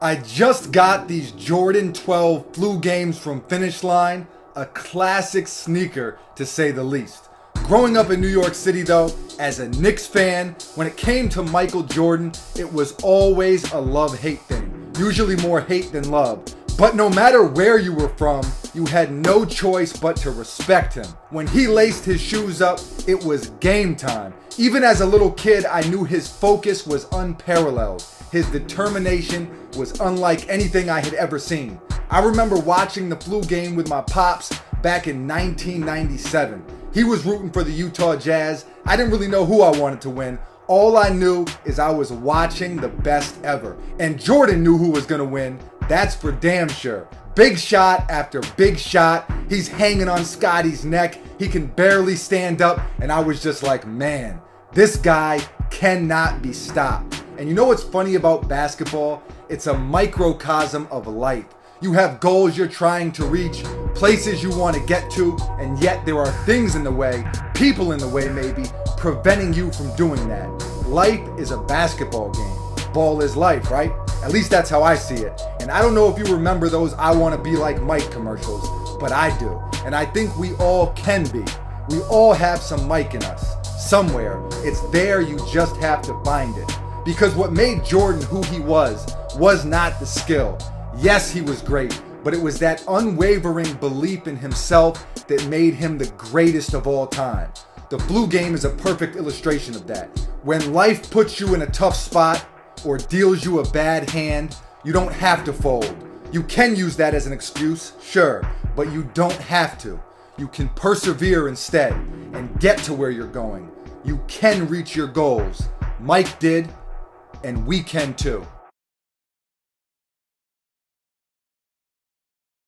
I just got these Jordan 12 Flu Games from Finish Line, a classic sneaker to say the least. Growing up in New York City though, as a Knicks fan, when it came to Michael Jordan, it was always a love-hate thing. Usually more hate than love. But no matter where you were from, you had no choice but to respect him. When he laced his shoes up, it was game time. Even as a little kid, I knew his focus was unparalleled. His determination was unlike anything I had ever seen. I remember watching the Flu Game with my pops back in 1997. He was rooting for the Utah Jazz. I didn't really know who I wanted to win. All I knew is I was watching the best ever. And Jordan knew who was gonna win. That's for damn sure. Big shot after big shot. He's hanging on Scotty's neck. He can barely stand up. And I was just like, man, this guy cannot be stopped. And you know what's funny about basketball? It's a microcosm of life. You have goals you're trying to reach, places you want to get to, and yet there are things in the way, people in the way maybe, preventing you from doing that. Life is a basketball game. Ball is life, right? At least that's how I see it. And I don't know if you remember those I Want to Be Like Mike commercials, but I do. And I think we all can be. We all have some Mike in us. Somewhere. It's there, you just have to find it. Because what made Jordan who he was not the skill. Yes, he was great, but it was that unwavering belief in himself that made him the greatest of all time. The Flu Game is a perfect illustration of that. When life puts you in a tough spot or deals you a bad hand, you don't have to fold. You can use that as an excuse, sure, but you don't have to. You can persevere instead and get to where you're going. You can reach your goals. Mike did, and we can too.